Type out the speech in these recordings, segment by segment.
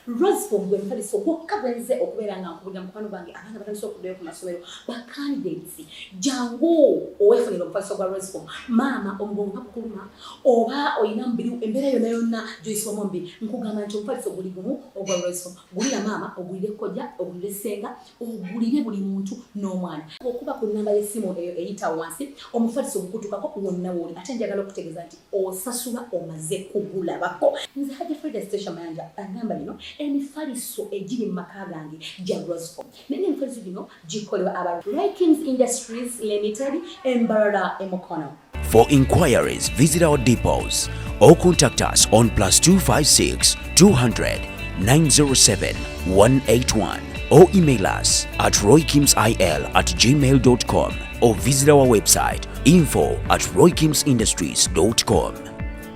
Rose from gwe mfaliso gwokka bwenze okubeera nga nkubulira mukwano bange abaana batandise okuddayo ku masomero bacandidates jangu oweefunira omufaliso gwa Rose from maama omugongo bakuluma oba oyina mubiri embeera yonna gy'oyisibwamu omubiri nkugamba nti omufaliso guli gumu ogwa Rose from gulira maama ogulire kojja ogulire ssenga ogulire buli muntu n'omwana okuba ku nnamba y'essimu eyo eyita wansi omufaliso gukutukako wonna woli ate njagala okutegeeza nti osasula omaze kugulabako nze Hajji Frida station manager agamba lino emifaliso egiri mu maka gange gya Rose from naye emifaliso gino gikolebwa aba Raikins Industries Limited Mbarara Mukono. For inquiries, visit our depots or contact us on +256 200 907 181 or email us at roykimsil@gmail.com or visit our website info@roykimsindustries.com.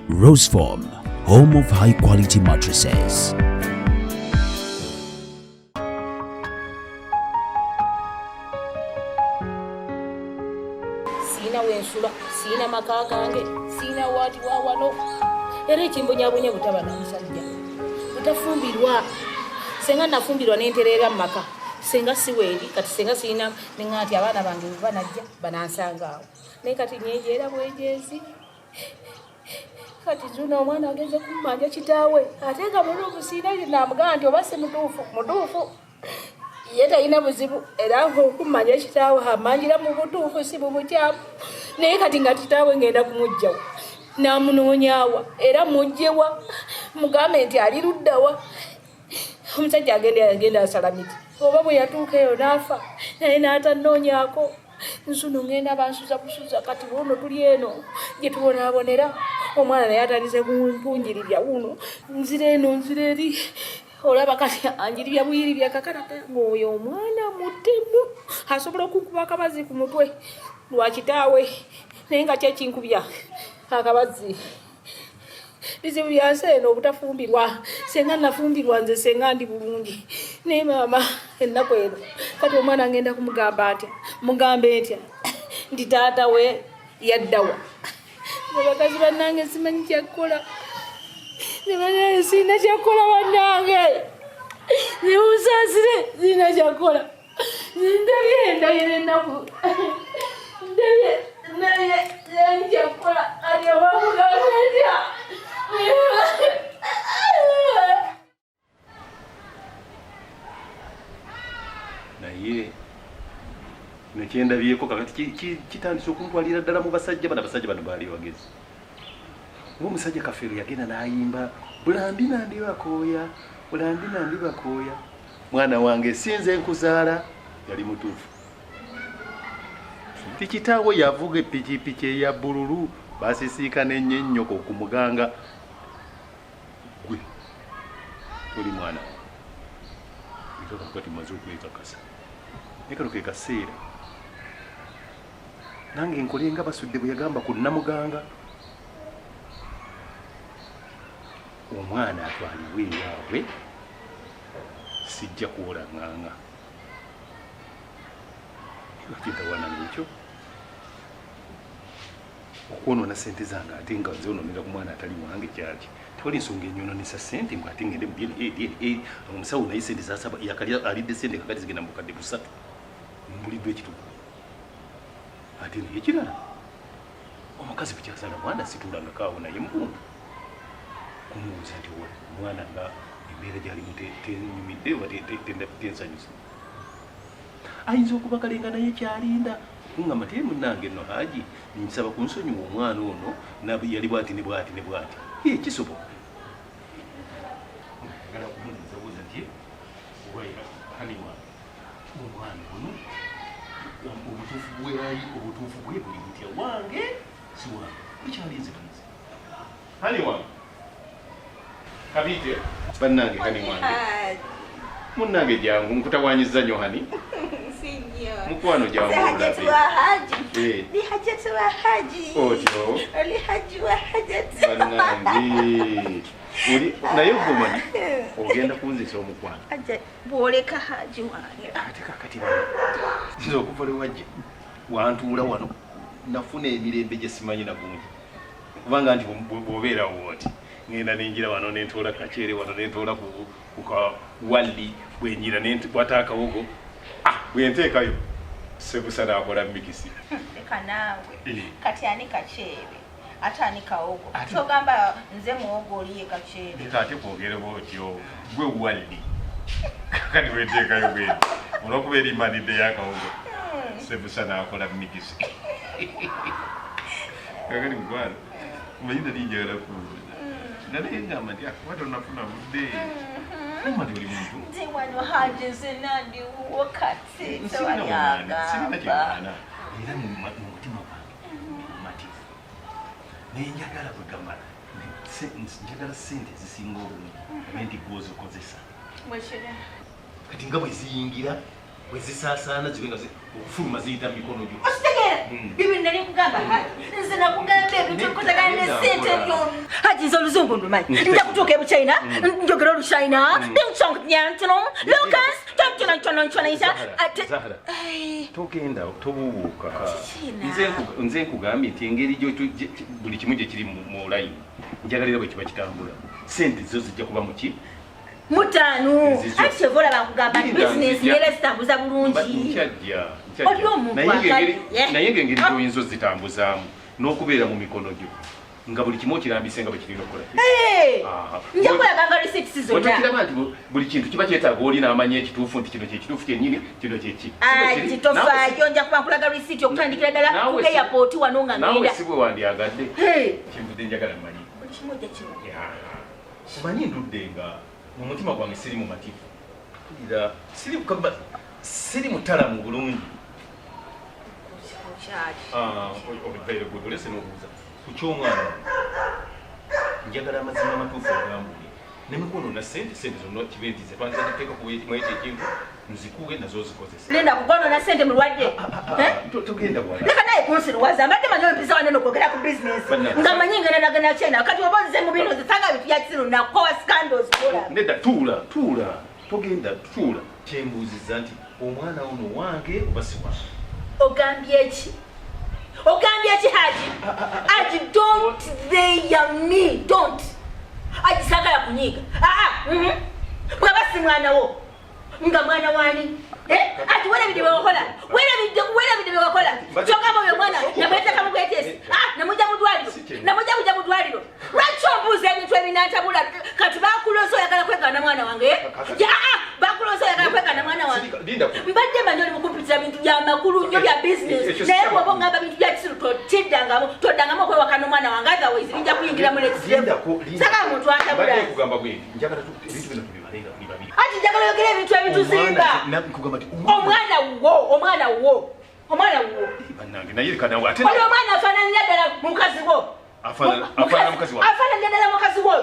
Rose From, home of high quality mattresses. Sina wensula, sina maka gange, sina wati wawano. Era ekimbonyabonye butaba na musajja. Butafumbirwa. Senga nafumbirwa n'entereera mu maka. Senga siweeri, kati senga sina nengati abaana bange banajja banansanga awo. Naye kati nyejeera bwejezi. Kati zuno omwana agenze kumanja kitaawe. Ate nga mulungu sina namugamba nti oba si mutuufu. Ye talina buzibu era okumanya kitaawe amanjira mu butuufu si mu bukyamu. Naye kati nga kitaawe ngenda kumugjawo. Namunoonyaawa era mujjewa. Mugambe nti ali luddawa. Omusajja agenda asalamiti. Oba bwe yatuuka eyo n'afa naye n'atannoonyaako. Nsuno ngenda bansuza busuza kati buno tuli eno gye tubonaabonera. Omwana naye atandise kunjiribya wuno nzire eno nzire eri. Olaba kati anjiribya buyiribya kakalata ng'oyo omwana mutemu asobola okukuba akabazi ku mutwe lwa kitaawe naye nga kyekinkubya akabazi. Bizibu byanse eno obutafumbirwa. Senga nafumbirwa nze senga ndi bulungi. Naye maama ennaku eno kati omwana agenda kumugamba atya mugambe ntya ndi taata we yaddawa. Abakazi bannange simanyi kyakukola. Nebanaye sina kyakola bannange. Nemusasire sina kyakola. Ndabye ennaku. Naye kyakola ati obamugamba ntya. Naye nekyendabyeko kakati kitandise okuntwalira ddala mu basajja bano baali bagezi. Omusajja Kafeero yagenda n'ayimba bulambi nandi bakooya mwana wange sinze nkuzaala yali mutuufu. Tikitaawe yavuga epikipiki eya bbululu basisiikana ennyo ku muganga. Gwe oli mwana kati maze okwekakasa naye kano ke kaseera nange nkole nga basudde bwe yagamba ku nnamuganga. Omwana atwalibwe ewaabwe sijja kuwola nganga bakitawana nekyo okwonoona sente zange ate nga nzononera ku mwana atali wange kyaki tewali nsonga enyononesa sente mbw ate ngende omusawo naye sente zasaba yakali alidde sente kakati zigenda mu bukadde busatu mbuliddwa ekitugu ate naye ekirala omukazi bukyasala mwana situlangako awo naye mpundu kumubuuza nti omwana nga embeera gyalimu tenyumidde oba tensanyusa ayinza okuba kalenga naye kyalinda kungamba te munnange nno Haji nsaba kunsonyiwa omwana ono yali bwati ne bwati kisoboka ngala kumubuuza nti haniwa omwana ono obutuufu bwe buli butya wange si wange bukyalinze haniwa kabite bannange kani wange munnange jangu nkutawanyiza nnyo hani mukwano jangu Hajjati wa Haji. Ni Hajjati wa Haji. Otyo. Oli Haji wa Hajjati. Bannange naye ogumanyi ogenda kunzisa omukwano. Bwoleka Haji wange. Ate kakati bano nze okuva lwe wajja wantuula wano nafuna emirembe gye simanyi na bungi kubanga nti bw'obeerawo oti ngenda nenjira wano nentola kachere wano nentola ku ka wali bwenjira nentwata akawogo bwenteekayo sebusana akola mikisi kanawe kati ani kachere atani kawogo togamba nze muwogo oliye kachere kati kwogere bwotyo gwe wali kati bwenteekayo bwe olwokubera imanidde yakawogo sebusana akola mikisi kakati mkwano umanyida lijagala kuuza nalengamba nti watu nafuna budde umati oli muntu nti wano haje zenandi wakati tewayagamba sirina kyemwana era mu mutima gwange mumativu nenjagala kwegamba njagala sente zisinga obulungi nti gwozikozesa kati nga bweziyingira bwezisaasaana zibenga okufuluma ziyita mikono gyo ositegeera bibi nali kugamba nze nakugamba ebintu bikotagana ne sente byonna haji nze oluzungu ndumanyi nja kutuuka ebuchina njogera oluchina dingchongyantono lucas tontonontonontonisa Zahara togenda tobuubuuka nze nkugambye nti engeri buli kimu gye kiri mu layini njagalira bwe kiba kitambula sente zo zijja kuba muki mutanu ati chevola bakugamba business yele zitambuza bulungi naye ngengeri gyoyinza ozitambuzaamu n'okubeera mu mikono gyo nga buli kimu okirambise nga bwe kirina okukola njakulaganga receipts zonna otokiraba nti buli kintu kiba kyetaaga oli n'amanya ekituufu nti kino kyekituufu kyennyini kino kyeki kitofaayo nja kuba nkulaga receipt okutandikira ddala ku airport wano nga ngenda naawe si bwe wandyagadde kyenvudde njagala mmanyi buli kimu ojja kino omanyi ndudde nga mu mutima gwange siri mu mativu ira siri mutalamu bulungi olese n'obuuza ku ky'omwana njagala amazima amatuufu agambule nemikono na sente zonna kibe nti ze twandiza tuteeka kumwekyo ekintu nzikuwe nazo zikozesa linda kugono na sente mulwadde togenda bwala leka naye kunsiruwaza mbadde manyi ompisa wanene okwogera ku business nga manyi ngenda nagana kyena kati oba nze mu bino zisanga bintu bya kisiru nakowa scandals kola nedda tuula togenda tuula kyembuuziza nti omwana ono wange oba si wange ogambye eki haji don't they me don't haji sagala kunyiga bwaba si mwana wo nga mwana wani ati wera bide wakola wera bide wakola chokamo yo mwana namweta kama kwetesi namuja mudwaliro lwacho mbuze ebintu ebinatabula kati bakulozo yagala kweka na mwana wange bakulozo yagala kweka na mwana wange mbadde manjoli mukumpitira bintu bya makulu nyo bya business naye bwobo ngamba bintu bya kisiru toddangamo okwewakana omwana wange otherwise bijja kuyingira mu next level saka muntu atabula badde kugamba bwenti njagala ebintu bino tubibalenga buli babiri ati njagala yogera ebintu ebitusimba omwana wo bannange naye lekanawe ate oyo omwana afaananira ddala mukazi wo afaananira ddala mukazi wo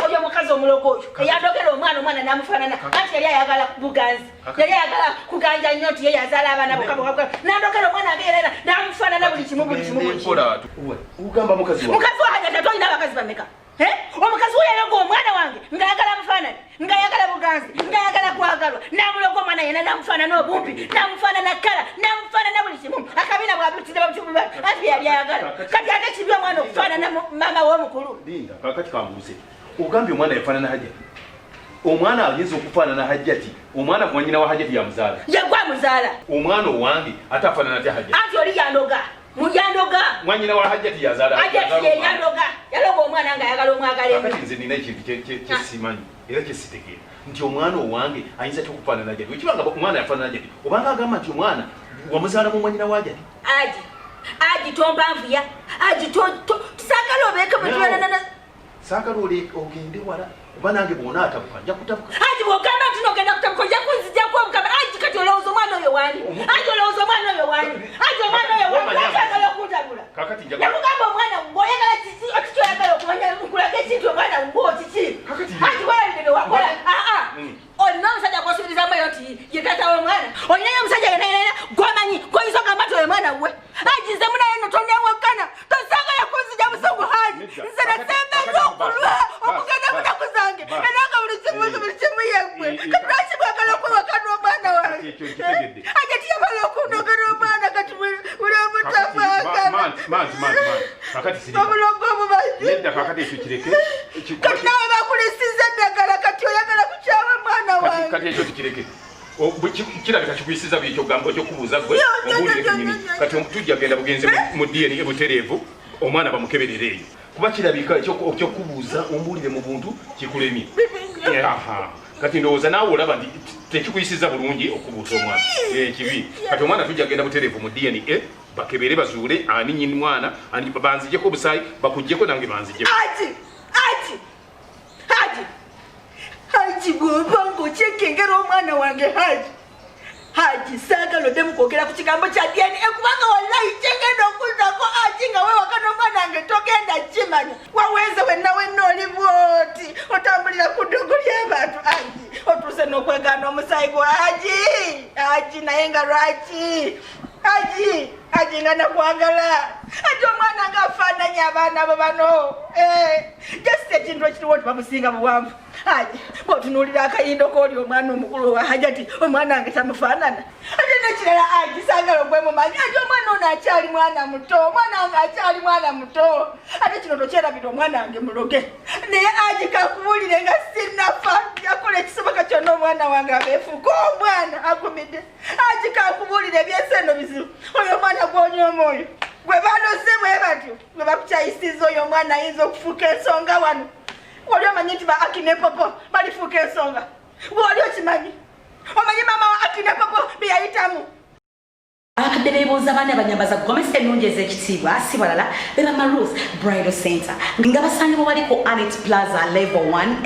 oyo mukazi omulogo oyo eyadogera omwana namufaanana anti yali ayagala buganzi yali ayagala kuganja nnyo nti ye yazaala abaana bokaboka nadogera omwana ageerera namufaanana buli kimu ugamba mukazi wo hajata tolina abakazi bameka omukazi wo yayoga omwana wange ngaayagala mufaanani ngaayagala buganzi ngaayagala kwagalwa namuloga omwana yena namufaanana obumpi namufaanana kala namufaanana buli kimu akabina bwabitire babutubu anti yali ayagala kati ate kibi omwana okufaanana mama w'omukulu linda kakati kambuuze ogambye omwana yafaanana hajjati omwana ayinza okufaanana hajjati omwana mwanyina wa hajjati yamuzaala yegwa muzaala omwana owange ate afaanana atya hajjati anti oli yandoga muyandoga mwanyina wa hajjati yazaala hajjati ye yandoga yaloga omwana nga ayagala omwagala kakati nze nina ekintu kyesimanyi era kyesitegeera nti omwana owange ayinza kyokufaanana hajjati wekibanga omwana yafaanana hajjati obanga agamba nti omwana wamuzaala mu mwanyina wa hajjati aji tombanvuya aji tusagala obeeke bwetuyanana saagala ogende wala kuba nange bwona atabuka nja kutabuka aji bwogamba nti nogenda kutabuka ojja kunzijjaku omukama aji kati olowooza omwana oyo wani aji olowooza omwana oyo wani aji omwana oyo wani lwakagala okuntabula nakugamba omwana bwoyagala kiki okikyoyagala okumanya nkulaga ekintu omwana ngo kiki aji walabire bewakola olina omusajja gwosubirizamu eyo nti ye tata w'omwana olinayo omusajja yenayinayina gwomanyi goyinza ogamba nti oyo mwana wuwe aji nze munaye no tonewakana tosagala kunzija busungu haji nze nasembeddwa okulwa okugenda munaku zange era nga buli kimu yegwe kati lwaki mwagala okwewakana omwana wange aje tiyagala okunogera omwana kati buli omutafaagala kakati obulongo obumanyi nedda kakati ekyo kireke kati nawe bakulisiza eddagala kati oyagala kukyama mwana wange kati ekyo tukireke kirabika kikuyisiza buli ekyogambo ekyokubuuza gwe obuulire kinyini kati tujja genda bugenze mu DNA butereevu omwana bamukeberere eyo kuba kirabika ekyokubuuza ombuulire mu buntu kikulemye kati ndowooza naawe olaba nti tekikuyisiza bulungi okubuuza omwana kibi kati omwana tujja genda butereevu mu DNA bakebere bazuule ani nyini mwana banzijeko obusaayi bakuggyeko nange banzijeko Haji bw'obanga okyekengera omwana wange Haji saagala oddemu kwogera ku kigambo kya DNA kubanga wallahi kyengenda okuzako Haji nga weewaka n'omwana wange togenda kimanya wawenze wenna oli bwoti otambulira ku ddogo ly'abantu Haji otuuse n'okwegaana omusaayi gwa Haji naye nga lwaki Haji nga nakwagala ate omwana ng'afaananya abaana abo bano just ekintu ekiriwo nti bamusinga buwanvu Haji bw'otunuulira akayindo k'oli omwana omukulu wa Haji ati omwana wange tamufaanana ate n'ekirala Haji saagala okwemumanya ati omwana ono akyali mwana muto omwana wange akyali mwana muto ate kino tokyerabira omwana wange muloge naye Haji kakubuulire nga sinnafa yakola ekisoboka kyonna omwana wange abeefuuka omwana agumidde Haji kakubuulire ebyenseno bizibu oyo omwana gw'onyooma oyo gwe balose bwe batyo gwe bakukyayisiza oyo omwana ayinza okufuuka ensonga wano wali omanyi nti ba Akine Popo balifuuka ensonga wali okimanyi omanyi maama wa Akine Popo beyayitamu abakadde beebuuza abaana abanyambaza gomesa ennungi ez'ekitiibwa si balala beba Marus Bridal Center nga basangibwa bali ku Anet Plaza level 1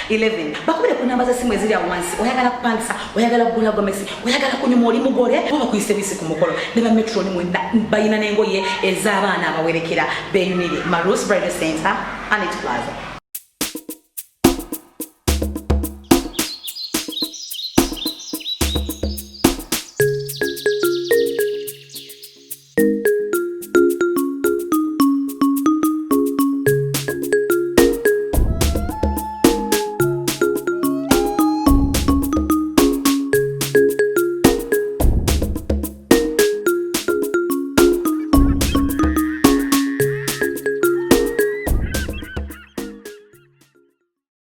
F11 bakubire ku namba z'essimu eziri awo wansi oyagala kupangisa oyagala kugula gomesi oyagala kunyuma oli mugole oba kuyise bisi ku mukolo ne ba Metro ni mwenna bayina n'engoye ez'abaana abawerekera beeyunire Marus Bridal Center Anet Plaza.